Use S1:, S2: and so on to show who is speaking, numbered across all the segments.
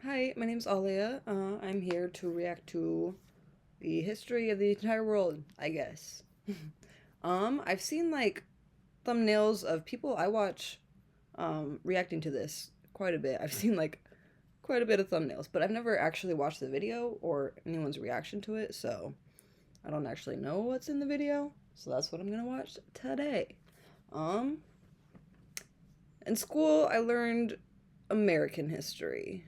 S1: Hi, my name's Alia. I'm here to react to the history of the entire world, I guess. I've seen like thumbnails of people I watch reacting to this quite a bit. I've seen like quite a bit of thumbnails, but I've never actually watched the video or anyone's reaction to it, so I don't actually know what's in the video. So that's what I'm gonna watch today. Um, in school, I learned American history.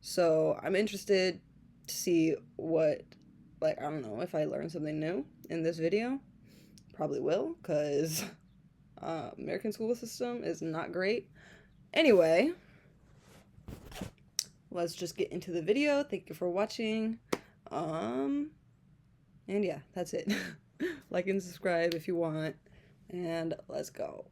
S1: So I'm interested to see what, like, I don't know if I learned something new in this video. Probably will, because American school system is not great. Anyway, let's just get into the video. Thank you for watching. Um, and yeah, that's it. Like and subscribe if you want. And let's go.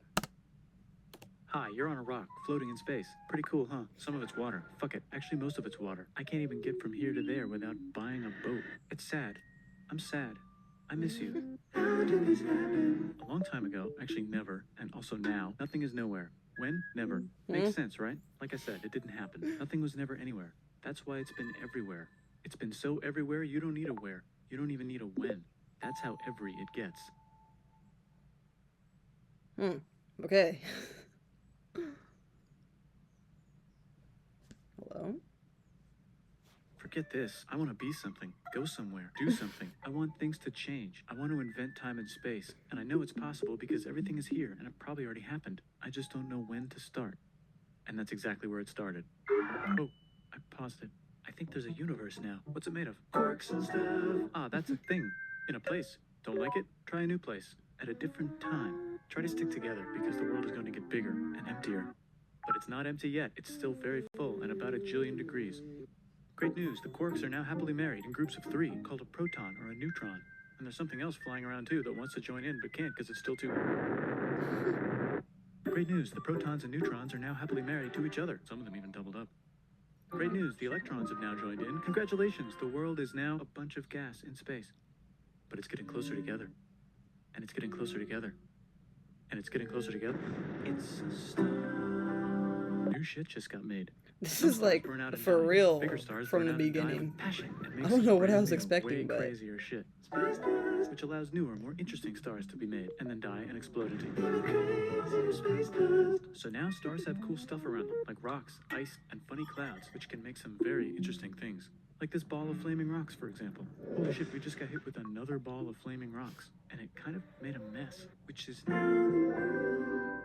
S2: Hi, you're on a rock, floating in space. Pretty cool, huh? Some of it's water. Fuck it, actually most of it's water. I can't even get from here to there without buying a boat. It's sad. I'm sad. I miss you. How did this happen? A long time ago, actually never, and also now, nothing is nowhere. When? Never. Makes sense, right? Like I said, it didn't happen. Nothing was never anywhere. That's why it's been everywhere. It's been so everywhere, you don't need a where. You don't even need a when. That's how every it gets.
S1: Okay. Hello?
S2: Forget this. I want to be something, go somewhere, do something. I want things to change. I want to invent time and space. And I know it's possible because everything is here and it probably already happened. I just don't know when to start. And that's exactly where it started. Oh, I paused it. I think there's a universe now. What's it made of? Quarks and stuff. Ah, that's a thing. In a place. Don't like it? Try a new place. At a different time. Try to stick together because the world is going to get bigger and emptier. But it's not empty yet. It's still very full and about a jillion degrees. Great news, the quarks are now happily married in groups of 3, called a proton or a neutron. And there's something else flying around too that wants to join in but can't because it's still too... Great news, the protons and neutrons are now happily married to each other. Some of them even doubled up. Great news, the electrons have now joined in. Congratulations, the world is now a bunch of gas in space. But it's getting closer together. And it's getting closer together. And it's getting closer together. It's a star. New shit just got made.
S1: This
S2: Some
S1: is
S2: stars
S1: like
S2: burn out and
S1: for
S2: die.
S1: real
S2: Bigger stars
S1: from
S2: burn
S1: the
S2: out and die
S1: beginning.
S2: with passion and
S1: I
S2: makes
S1: don't
S2: us
S1: know what I
S2: brand
S1: was
S2: new,
S1: expecting,
S2: way
S1: but
S2: crazier shit. Which allows newer, more interesting stars to be made and then die and explode into So now stars have cool stuff around them, like rocks, ice, and funny clouds, which can make some very interesting things. Like this ball of flaming rocks, for example. Holy shit, we just got hit with another ball of flaming rocks, and it kind of made a mess, which is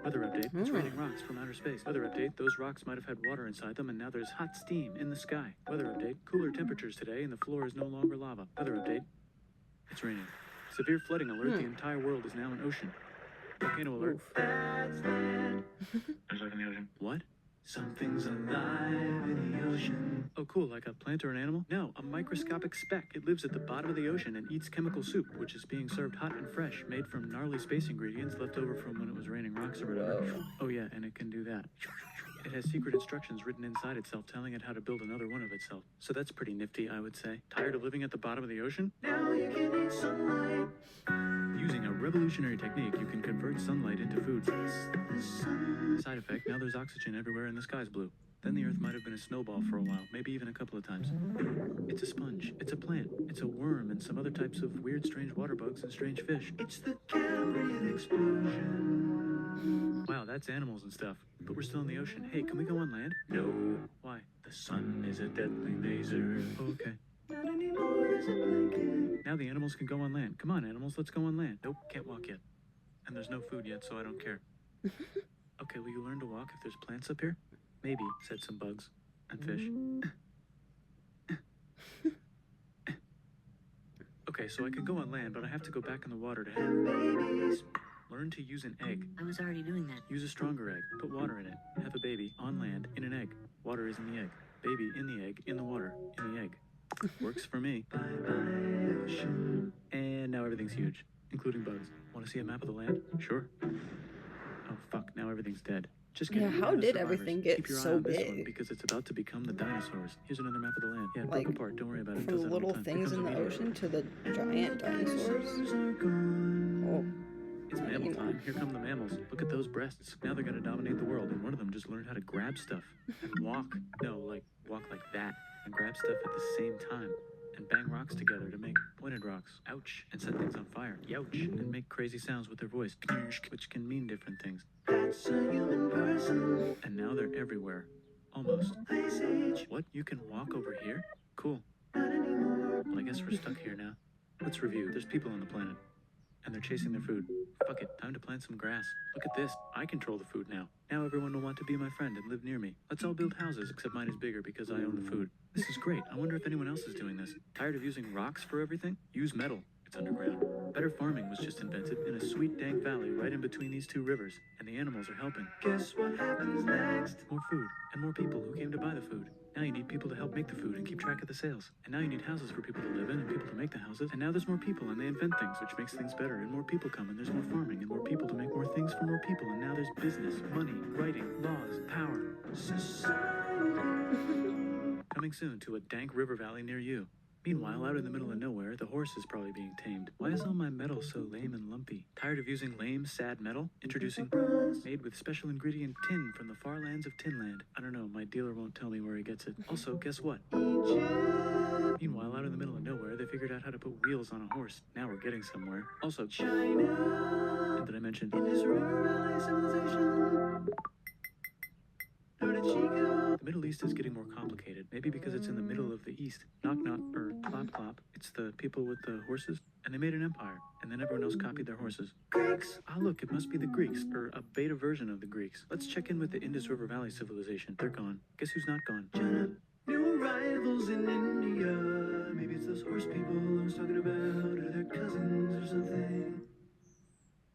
S2: Weather update, it's raining rocks from outer space. Weather update, those rocks might have had water inside them and now there's hot steam in the sky. Weather update, cooler temperatures today and the floor is no longer lava. Weather update, it's raining. Severe flooding alert, the entire world is now an ocean. Volcano alert. There's life in the ocean. What? Something's alive in the ocean. Oh cool, like a plant or an animal? No, a microscopic speck. It lives at the bottom of the ocean and eats chemical soup, which is being served hot and fresh, made from gnarly space ingredients left over from when it was raining rocks or whatever. Oh yeah, and it can do that. It has secret instructions written inside itself telling it how to build another one of itself. So that's pretty nifty, I would say. Tired of living at the bottom of the ocean? Now you can eat sunlight. Using a revolutionary technique, you can convert sunlight into food. Side effect, now there's oxygen everywhere and the sky's blue. Then the earth might have been a snowball for a while, maybe even a couple of times. It's a sponge, it's a plant, it's a worm and some other types of weird strange water bugs and strange fish. It's the Cambrian explosion. Wow, that's animals and stuff. But we're still in the ocean. Hey, can we go on land? No. Why? The sun is a deadly laser. Oh, okay. Not anymore, there's a blanket. Now the animals can go on land. Come on, animals, let's go on land. Nope, can't walk yet. And there's no food yet, so I don't care. Okay, will you learn to walk if there's plants up here? Maybe, said some bugs. And fish. Okay, so I can go on land, but I have to go back in the water to have babies. Learn to use an egg.
S3: I was already doing that.
S2: Use a stronger egg. Put water in it. Have a baby on land in an egg. Water is in the egg. Baby in the egg, in the water, in the egg. Works for me. Bye-bye, ocean. And now everything's huge, including bugs. Want to see a map of the land? Sure. Oh fuck, now everything's dead. Just kidding.
S1: Yeah, how
S2: We're the
S1: did
S2: survivors.
S1: everything get
S2: Keep your eye
S1: so
S2: on this one
S1: big?
S2: because it's about to become the dinosaurs. Here's another map of the land. Yeah, it
S1: Like,
S2: broke apart. Don't worry about it. It
S1: from
S2: does
S1: the
S2: that all
S1: little
S2: time.
S1: things
S2: Here
S1: in
S2: comes
S1: the
S2: a meteor.
S1: ocean to the giant dinosaurs. Oh,
S2: It's mammal time. Here come the mammals. Look at those breasts. Now they're gonna dominate the world, and one of them just learned how to grab stuff and walk. No, like walk like grab stuff at the same time and bang rocks together to make pointed rocks, ouch, and set things on fire, youch, and make crazy sounds with their voice, which can mean different things. That's a human person. And now they're everywhere. Almost. Ice Age. What? You can walk over here? Cool. Not anymore. Well, I guess we're stuck here now. Let's review. There's people on the planet. And they're chasing their food. Fuck it, time to plant some grass. Look at this, I control the food now. Now everyone will want to be my friend and live near me. Let's all build houses, except mine is bigger because I own the food. This is great, I wonder if anyone else is doing this. Tired of using rocks for everything? Use metal, it's underground. Better farming was just invented in a sweet dank valley right in between these two rivers, and the animals are helping. Guess what happens next? More food, and more people who came to buy the food. Now you need people to help make the food and keep track of the sales. And now you need houses for people to live in and people to make the houses. And now there's more people and they invent things, which makes things better. And more people come and there's more farming and more people to make more things for more people. And now there's business, money, writing, laws, power. Society. Coming soon to a dank river valley near you. Meanwhile, out in the middle of nowhere, the horse is probably being tamed. Why is all my metal so lame and lumpy? Tired of using lame, sad metal? Introducing bronze, made with special ingredient tin from the far lands of Tinland. I don't know, my dealer won't tell me where he gets it. Also, guess what? Egypt. Meanwhile, out in the middle of nowhere, they figured out how to put wheels on a horse. Now we're getting somewhere. Also, China. And did I mention Indus River Valley Civilization? Where did she go? The Middle East is getting more complicated. Maybe because it's in the middle of the East. Knock knock, or clop clop. It's the people with the horses. And they made an empire. And then everyone else copied their horses. Greeks! Ah, look, it must be the Greeks. Or a beta version of the Greeks. Let's check in with the Indus River Valley Civilization. They're gone. Guess who's not gone? China. New arrivals in India. Maybe it's those horse people I was talking about. Or their cousins or something.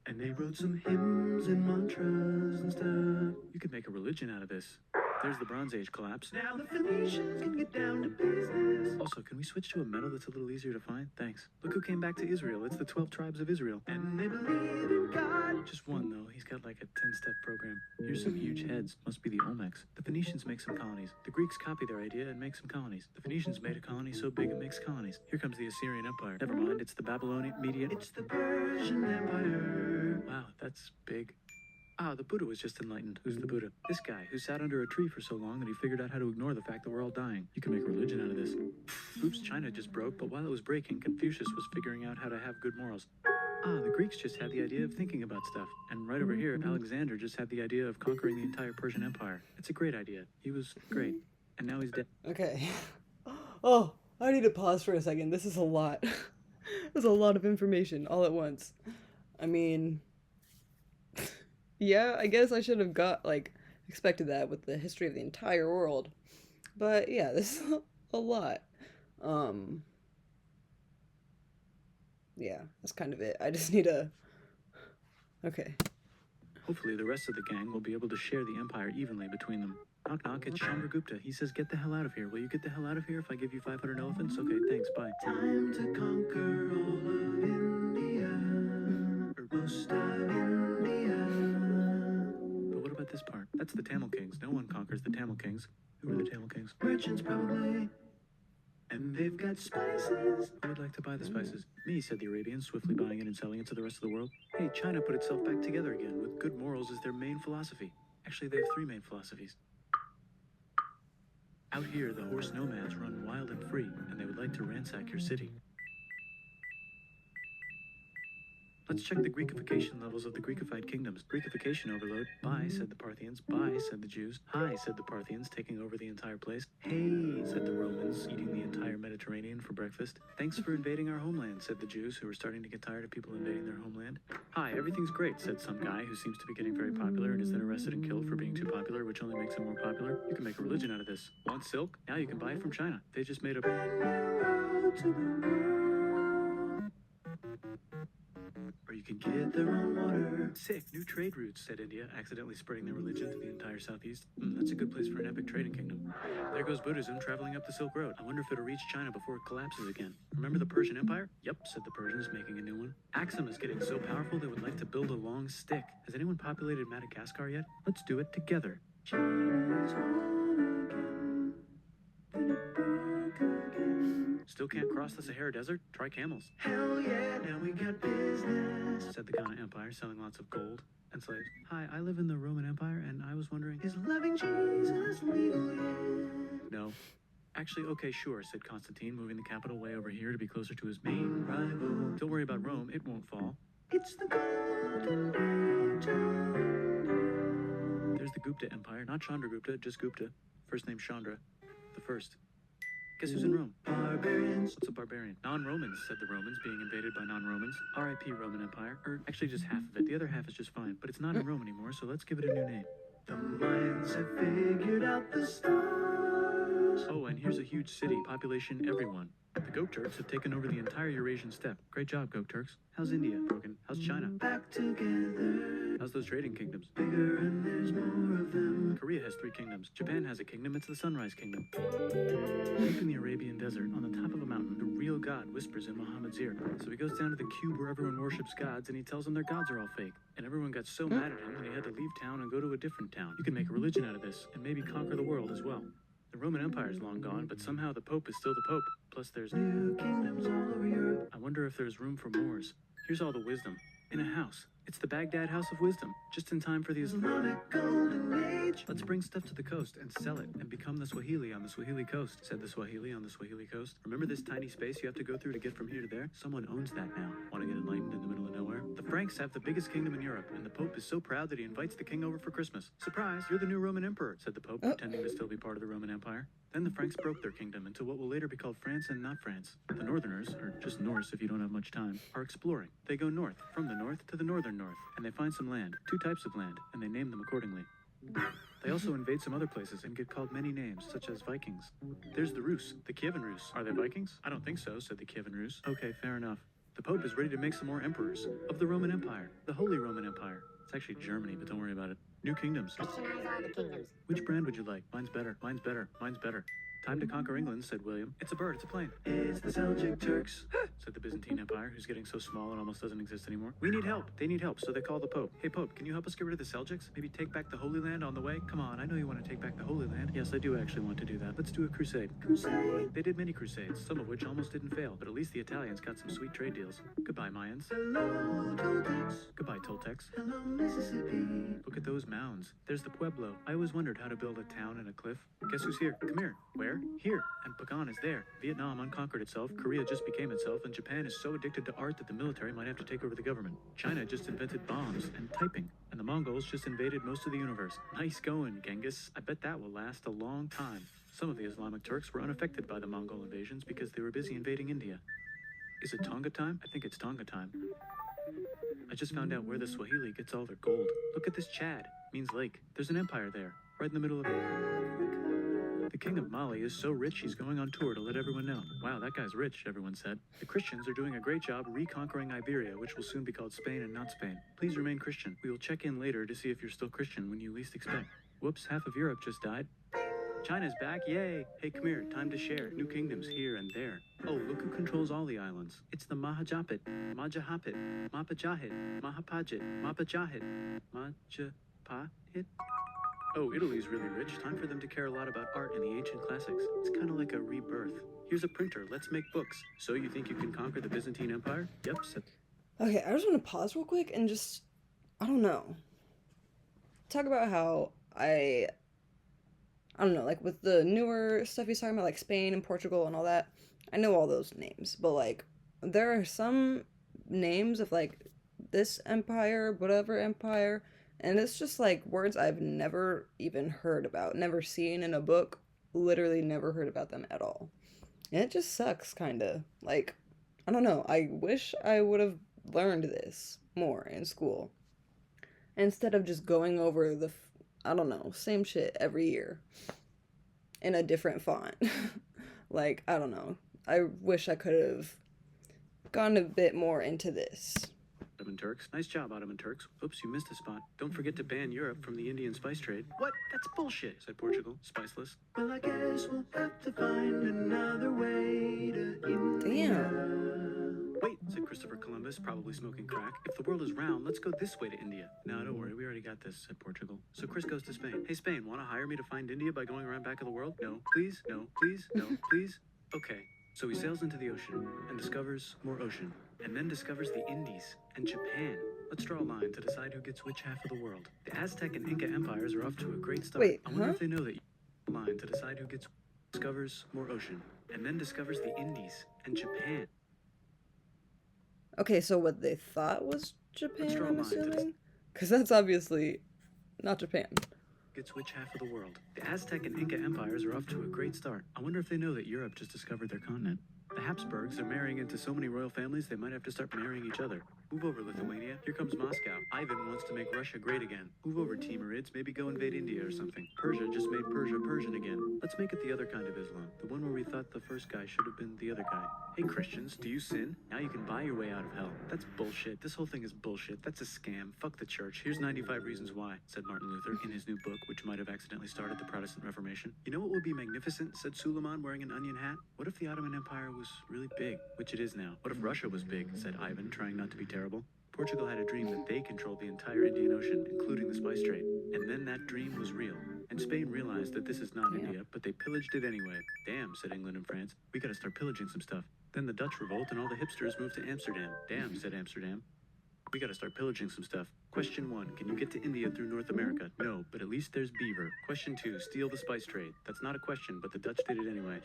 S2: And they wrote some hymns and mantras and stuff. You could make a religion out of this. There's the Bronze Age collapse. Now the Phoenicians can get down to business. Also, can we switch to a metal that's a little easier to find? Thanks. Look who came back to Israel. It's the 12 tribes of Israel. And they believe in God. Just one, though. He's got like a 10-step program. Here's some huge heads. Must be the Olmecs. The Phoenicians make some colonies. The Greeks copy their idea and make some colonies. The Phoenicians made a colony so big it makes colonies. Here comes the Assyrian Empire. Never mind, it's the Babylonian Median. It's the Persian Empire. Wow, that's big. Ah, the Buddha was just enlightened. Who's the Buddha? This guy who sat under a tree for so long that he figured out how to ignore the fact that we're all dying. You can make a religion out of this. Oops, China just broke, but while it was breaking, Confucius was figuring out how to have good morals. Ah, the Greeks just had the idea of thinking about stuff. And right over here, Alexander just had the idea of conquering the entire Persian Empire. It's a great idea. He was great. And now he's dead.
S1: Okay. Oh, I need to pause for a second. This is a lot. There's a lot of information all at once. I mean, yeah, I guess I should have expected that with the history of the entire world. But yeah, this is a lot. Yeah, that's kind of it. I just need a... Okay.
S2: Hopefully the rest of the gang will be able to share the empire evenly between them. Knock knock, it's Chandragupta. He says, get the hell out of here. Will you get the hell out of here if I give you 500 elephants? Okay, thanks, bye. Time to conquer all of India. Or most of India. But what about this part? That's the Tamil Kings. No one conquers the Tamil Kings. Who are the Tamil Kings? Merchants, probably. And they've got spices. Who would like to buy the spices? Me, said the Arabians, swiftly buying it and selling it to the rest of the world. Hey, China put itself back together again, with good morals as their main philosophy. Actually, they have 3 main philosophies. Out here, the horse nomads run wild and free, and they would like to ransack your city. Let's check the Greekification levels of the Greekified kingdoms. Greekification overload. Bye, said the Parthians. Bye, said the Jews. Hi, said the Parthians, taking over the entire place. Hey, said the Romans, eating the entire Mediterranean for breakfast. Thanks for invading our homeland, said the Jews, who were starting to get tired of people invading their homeland. Hi, everything's great, said some guy who seems to be getting very popular and is then arrested and killed for being too popular, which only makes him more popular. You can make a religion out of this. Want silk? Now you can buy it from China. They just made a brand new road to the world. Or you can get their own water. Sick, new trade routes, said India, accidentally spreading their religion to the entire southeast. That's a good place for an epic trading kingdom. There goes Buddhism traveling up the Silk Road. I wonder if it'll reach China before it collapses again. Remember the Persian Empire? Yep, said the Persians, making a new one. Axum is getting so powerful they would like to build a long stick. Has anyone populated Madagascar yet? Let's do it together. China's won again. Then it broke again. Still can't cross the Sahara Desert? Try camels. Hell yeah, now we got business, said the Ghana Empire, selling lots of gold and slaves. Hi, I live in the Roman Empire, and I was wondering, is loving Jesus legal yet? No. Actually, okay, sure, said Constantine, moving the capital way over here to be closer to his main rival. Don't worry about Rome, it won't fall. It's the golden age of India. There's the Gupta Empire, not Chandragupta, just Gupta. First name Chandra, the first. Guess who's in Rome? Barbarians. What's a barbarian? Non-Romans, said the Romans, being invaded by non-Romans. R.I.P. Roman Empire. Or actually just half of it. The other half is just fine. But it's not in Rome anymore, so let's give it a new name. The Mayans have figured out the stars. Oh, and here's a huge city, population everyone. The Goat Turks have taken over the entire Eurasian steppe. Great job, Goat Turks. How's India? Broken. How's China? Back together. How's those trading kingdoms? Bigger and there's more of them. Korea has 3 kingdoms. Japan has a kingdom. It's the Sunrise Kingdom. Deep in the Arabian desert, on the top of a mountain, the real God whispers in Muhammad's ear. So he goes down to the cube where everyone worships gods, and he tells them their gods are all fake. And everyone got so mad at him that he had to leave town and go to a different town. You can make a religion out of this, and maybe conquer the world as well. The Roman Empire is long gone, but somehow the Pope is still the Pope. Plus there's new kingdoms all over Europe. I wonder if there's room for Moors. Here's all the wisdom. In a house. It's the Baghdad House of Wisdom. Just in time for the Islamic Golden Age. Let's bring stuff to the coast and sell it and become the Swahili on the Swahili coast, said the Swahili on the Swahili coast. Remember this tiny space you have to go through to get from here to there? Someone owns that now. Want to get enlightened in the middle of nowhere? The Franks have the biggest kingdom in Europe, and the Pope is so proud that he invites the king over for Christmas. Surprise, you're the new Roman emperor, said the Pope, pretending to still be part of the Roman Empire. Then the Franks broke their kingdom into what will later be called France and not France. The Northerners, or just Norse if you don't have much time, are exploring. They go north, from the north to the northern north, and they find some land, 2 types of land, and they name them accordingly. They also invade some other places and get called many names, such as Vikings. There's the Rus, the Kievan Rus. Are they Vikings? I don't think so, said the Kievan Rus. Okay, fair enough. The Pope is ready to make some more emperors of the Roman Empire, the Holy Roman Empire. It's actually Germany, but don't worry about it. New kingdoms.
S3: Christianize all the kingdoms.
S2: Which brand would you like? Mine's better. Mine's better. Mine's better. Time to conquer England, said William. It's a bird, it's a plane. It's the Seljuk Turks, said the Byzantine Empire, who's getting so small it almost doesn't exist anymore. We need help. They need help, so they call the Pope. Hey, Pope, can you help us get rid of the Seljuks? Maybe take back the Holy Land on the way? Come on, I know you want to take back the Holy Land. Yes, I do actually want to do that. Let's do a crusade. Crusade? They did many crusades, some of which almost didn't fail, but at least the Italians got some sweet trade deals. Goodbye, Mayans. Hello, Toltecs. Goodbye, Toltecs. Hello, Mississippi. Look at those mounds. There's the Pueblo. I always wondered how to build a town in a cliff. Guess who's here? Come here. Where? Here. And Pagan is there. Vietnam unconquered itself, Korea just became itself, and Japan is so addicted to art that the military might have to take over the government. China just invented bombs and typing, and the Mongols just invaded most of the universe. Nice going, Genghis. I bet that will last a long time. Some of the Islamic Turks were unaffected by the Mongol invasions because they were busy invading India. Is it Tonga time? I think it's Tonga time. I just found out where the Swahili gets all their gold. Look at this Chad. Means lake. There's an empire there, right in the middle of Africa. The king of Mali is so rich he's going on tour to let everyone know. Wow, that guy's rich, everyone said. The Christians are doing a great job reconquering Iberia, which will soon be called Spain and not Spain. Please remain Christian. We will check in later to see if you're still Christian when you least expect. Whoops, half of Europe just died. China's back, yay! Hey, come here, time to share. New kingdoms here and there. Oh, look who controls all the islands. It's the Mahajapit, Majapahit, Mapajahit, Mahapajit, Mapajahit, Majapahit. Oh, Italy's really rich. Time for them to care a lot about art and the ancient classics. It's kind of like a rebirth. Here's a printer. Let's make books. So you think you can conquer the Byzantine Empire? Yep, said...
S1: Okay, I just want to pause real quick and just, I don't know, talk about how I don't know, like with the newer stuff he's talking about, like Spain and Portugal and all that, I know all those names, but like there are some names of like this empire, whatever empire, and it's just like words I've never even heard about, never seen in a book, literally never heard about them at all. And it just sucks, kind of. Like, I don't know, I wish I would have learned this more in school instead of just going over the, I don't know, same shit every year in a different font. Like, I don't know. I wish I could have gone a bit more into this.
S2: Ottoman Turks. Nice job, Ottoman Turks. Oops, you missed a spot. Don't forget to ban Europe from the Indian spice trade. What? That's bullshit, said Portugal, spiceless. Well, I guess we'll have to find another way to India.
S1: Damn.
S2: Wait, said Christopher Columbus, probably smoking crack. If the world is round, let's go this way to India. No, don't worry, we already got this, said Portugal. So Chris goes to Spain. Hey, Spain, want to hire me to find India by going around back of the world? No, please, no, please, no, please. Okay. So he sails into the ocean and discovers more ocean, and then discovers the Indies and Japan. Let's draw a line to decide who gets which half of the world. The Aztec and Inca empires are off to a great start.
S1: Wait,
S2: I wonder if they know that line to decide who gets discovers more ocean, and then discovers the Indies and Japan.
S1: Okay, so what they thought was
S2: Let's
S1: Japan,
S2: draw a
S1: I'm
S2: line to
S1: assuming? Because that's obviously not Japan.
S2: gets which half of the world. The Aztec and Inca empires are off to a great start. I wonder if they know that Europe just discovered their continent. The Habsburgs are marrying into so many royal families they might have to start marrying each other. Move over, Lithuania. Here comes Moscow. Ivan wants to make Russia great again. Move over, Timurids. Maybe go invade India or something. Persia just made Persia Persian again. Let's make it the other kind of Islam. The one where we thought the first guy should have been the other guy. Hey, Christians, do you sin? Now you can buy your way out of hell. That's bullshit. This whole thing is bullshit. That's a scam. Fuck the church. Here's 95 Reasons Why, said Martin Luther in his new book, which might have accidentally started the Protestant Reformation. You know what would be magnificent, said Suleiman wearing an onion hat? What if the Ottoman Empire was really big, which it is now? What if Russia was big, said Ivan, trying not to be terrible. Portugal had a dream that they controlled the entire Indian Ocean, including the spice trade. And then that dream was real. And Spain realized that this is not India, but they pillaged it anyway. Damn, said England and France. We gotta start pillaging some stuff. Then the Dutch revolt and all the hipsters moved to Amsterdam. Damn, said Amsterdam. We gotta start pillaging some stuff. Question 1, can you get to India through North America? No, but at least there's beaver. Question 2, steal the spice trade. That's not a question, but the Dutch did it anyway.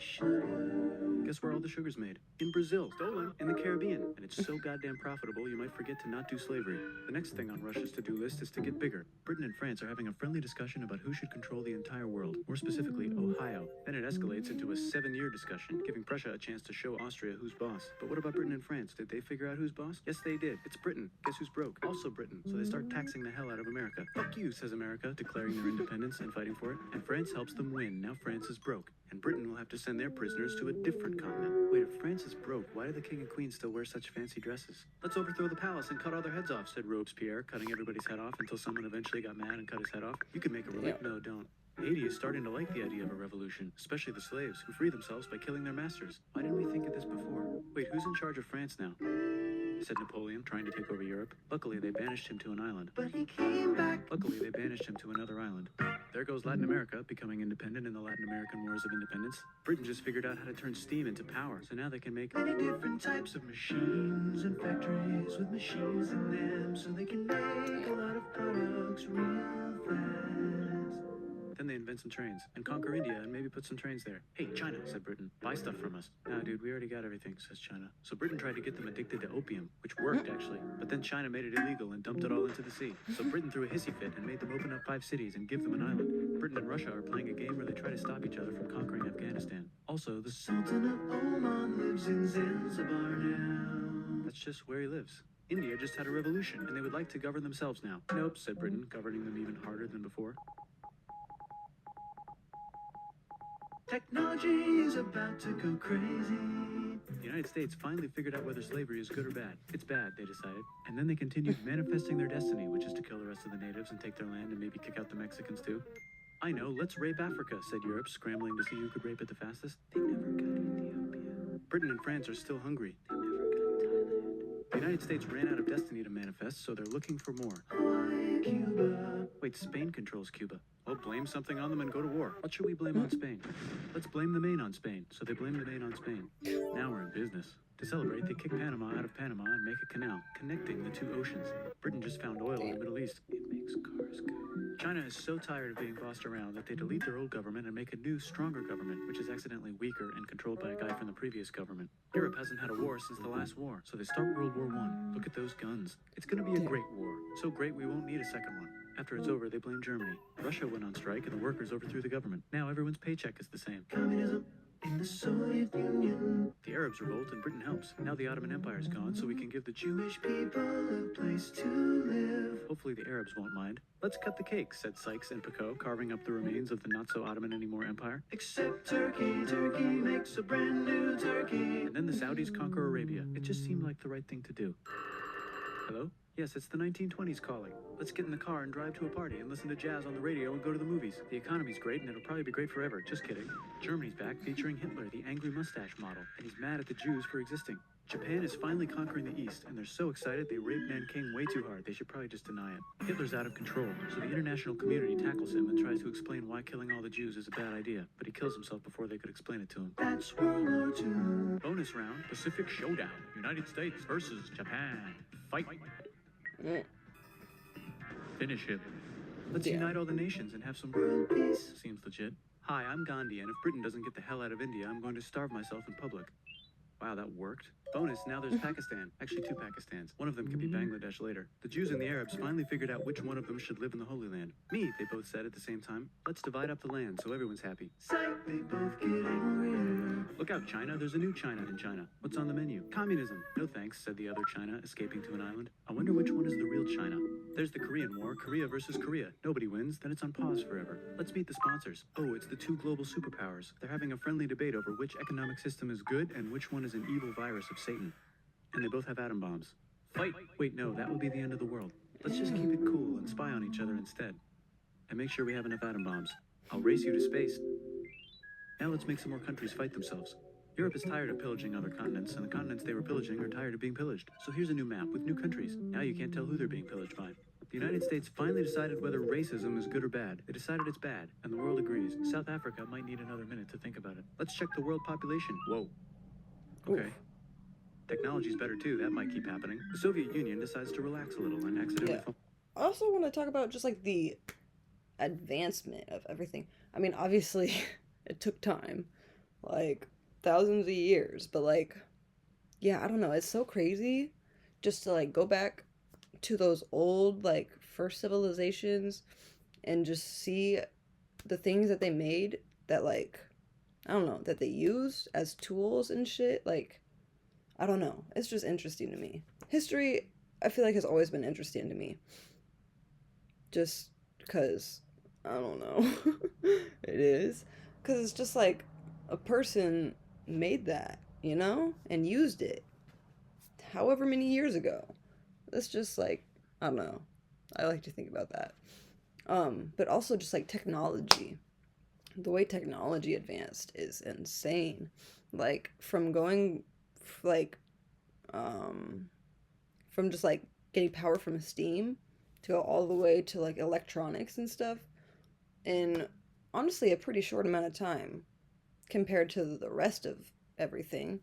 S2: Guess where all the sugar's made? In Brazil. Stolen. In the Caribbean. And it's so goddamn profitable you might forget to not do slavery. The next thing on Russia's to-do list is to get bigger. Britain and France are having a friendly discussion about who should control the entire world. More specifically, Ohio. Then it escalates into a 7-year discussion, giving Prussia a chance to show Austria who's boss. But what about Britain and France? Did they figure out who's boss? Yes, they did. It's Britain. Guess who's broke? Also Britain. So they start taxing the hell out of America. Fuck you, says America, declaring their independence and fighting for it. And France helps them win. Now France is broke. And Britain will have to send their prisoners to a different continent. Wait, if France is broke, why do the king and queen still wear such fancy dresses? Let's overthrow the palace and cut all their heads off, said Robespierre, cutting everybody's head off until someone eventually got mad and cut his head off. You could make a relic. No, don't. Haiti is starting to like the idea of a revolution, especially the slaves, who free themselves by killing their masters. Why didn't we think of this before? Wait, who's in charge of France now? Said Napoleon, trying to take over Europe. Luckily, they banished him to an island. But he came back. Luckily, they banished him to another island. There goes Latin America, becoming independent in the Latin American Wars of Independence. Britain just figured out how to turn steam into power, so now they can make many different types of machines and factories with machines in them, so they can make a lot of products real fast. Then they invent some trains and conquer India and maybe put some trains there. Hey, China, said Britain, buy stuff from us. Nah, dude, we already got everything, says China. So Britain tried to get them addicted to opium, which worked actually. But then China made it illegal and dumped it all into the sea. So Britain threw a hissy fit and made them open up 5 cities and give them an island. Britain and Russia are playing a game where they try to stop each other from conquering Afghanistan. Also, the Sultan of Oman lives in Zanzibar now. That's just where he lives. India just had a revolution, and they would like to govern themselves now. Nope, said Britain, governing them even harder than before. Technology is about to go crazy. The United States finally figured out whether slavery is good or bad. It's bad, they decided. And then they continued manifesting their destiny, which is to kill the rest of the natives and take their land and maybe kick out the Mexicans too. I know, let's rape Africa, said Europe, scrambling to see who could rape it the fastest. They never got Ethiopia. Britain and France are still hungry. They never got Thailand. The United States ran out of destiny to manifest, so they're looking for more. Hawaii, Cuba. Wait, Spain controls Cuba. Well, blame something on them and go to war. What should we blame on Spain? Let's blame the Maine on Spain. So they blame the Maine on Spain. Now we're in business. To celebrate, they kick Panama out of Panama and make a canal, connecting the 2 oceans. Britain just found oil in the Middle East. It makes cars go. China is so tired of being bossed around that they delete their old government and make a new, stronger government, which is accidentally weaker and controlled by a guy from the previous government. Europe hasn't had a war since the last war, so they start World War I. Look at those guns. It's gonna be a great war. So great we won't need a second one. After it's over, they blame Germany. Russia went on strike and the workers overthrew the government. Now everyone's paycheck is the same. Communism in the Soviet Union. The Arabs revolt and Britain helps. Now the Ottoman Empire's gone, so we can give the Jewish people a place to live. Hopefully the Arabs won't mind. Let's cut the cake, said Sykes and Picot, carving up the remains of the not-so-Ottoman-anymore empire. Except Turkey, Turkey makes a brand new Turkey. And then the Saudis conquer Arabia. It just seemed like the right thing to do. Hello? Yes, it's the 1920s calling. Let's get in the car and drive to a party and listen to jazz on the radio and go to the movies. The economy's great and it'll probably be great forever. Just kidding. Germany's back featuring Hitler, the angry mustache model, and he's mad at the Jews for existing. Japan is finally conquering the East, and they're so excited they raped Nanking way too hard. They should probably just deny it. Hitler's out of control, so the international community tackles him and tries to explain why killing all the Jews is a bad idea, but he kills himself before they could explain it to him. That's World War II. Bonus round, Pacific Showdown. United States versus Japan. Fight. Finish him. Let's unite all the nations and have some world peace. Seems legit. Hi, I'm Gandhi, and if Britain doesn't get the hell out of India, I'm going to starve myself in public. Wow, that worked. Bonus, now there's Pakistan. Actually, two Pakistans. One of them could be Bangladesh later. The Jews and the Arabs finally figured out which one of them should live in the Holy Land. Me, they both said at the same time. Let's divide up the land so everyone's happy. Psych, they both get angrier. Look out, China. There's a new China in China. What's on the menu? Communism. No thanks, said the other China, escaping to an island. I wonder which one is the real China. There's the Korean War, Korea versus Korea. Nobody wins, then it's on pause forever. Let's meet the sponsors. Oh, it's the two global superpowers. They're having a friendly debate over which economic system is good and which one is an evil virus of Satan. And they both have atom bombs. Fight! Wait, no, that would be the end of the world. Let's just keep it cool and spy on each other instead. And make sure we have enough atom bombs. I'll race you to space. Now let's make some more countries fight themselves. Europe is tired of pillaging other continents, and the continents they were pillaging are tired of being pillaged. So here's a new map with new countries. Now you can't tell who they're being pillaged by. The United States finally decided whether racism is good or bad. They decided it's bad, and the world agrees. South Africa might need another minute to think about it. Let's check the world population. Whoa. Okay.
S1: Oof.
S2: Technology's better too, that might keep happening. The Soviet Union decides to relax a little and accidentally
S1: Yeah. I also want to talk about just like the advancement of everything. I mean, obviously, it took time, like thousands of years, but like, yeah, I don't know. It's so crazy just to like go back to those old, like, first civilizations and just see the things that they made that, like, I don't know, that they used as tools and shit. Like, I don't know. It's just interesting to me. History, I feel like, has always been interesting to me. Just because, I don't know. It is. Because it's just like a person made that, you know, and used it however many years ago. It's just like, I don't know. I like to think about that. But also just like technology. The way technology advanced is insane. Like from going like um from just like getting power from steam to go all the way to like electronics and stuff in honestly a pretty short amount of time compared to the rest of everything.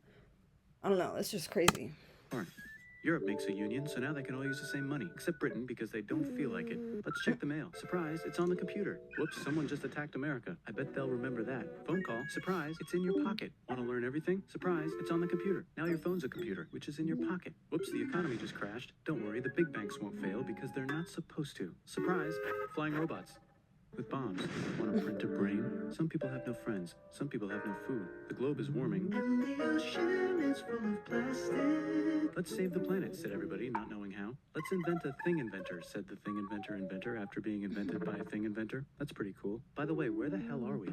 S1: I don't know, it's just crazy.
S2: foreign. Europe makes a union, so now they can all use the same money, except Britain because they don't feel like it. Let's check the mail. Surprise, it's on the computer. Whoops, someone just attacked America. I bet they'll remember that. Phone call. Surprise, it's in your pocket. Want to learn everything? Surprise, it's on the computer. Now your phone's a computer, which is in your pocket. Whoops, the economy just crashed. Don't worry, the big banks won't fail because they're not supposed to. Surprise, flying robots. With bombs. Want to print a brain? Some people have no friends. Some people have no food. The globe is warming. And the ocean is full of plastic. Let's save the planet, said everybody, not knowing how. Let's invent a thing inventor, said the thing inventor after being invented by a thing inventor. That's pretty cool. By the way, where the hell are we?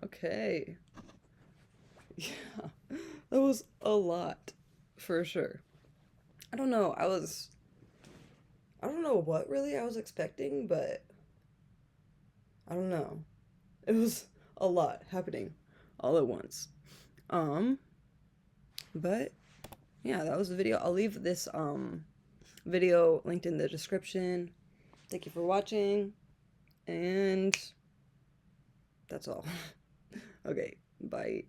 S1: Okay. Yeah. That was a lot for sure. I don't know. I don't know what really I was expecting, but I don't know. It was a lot happening all at once. Um, but yeah, that was the video. I'll leave this video linked in the description. Thank you for watching, and that's all. Okay, bye.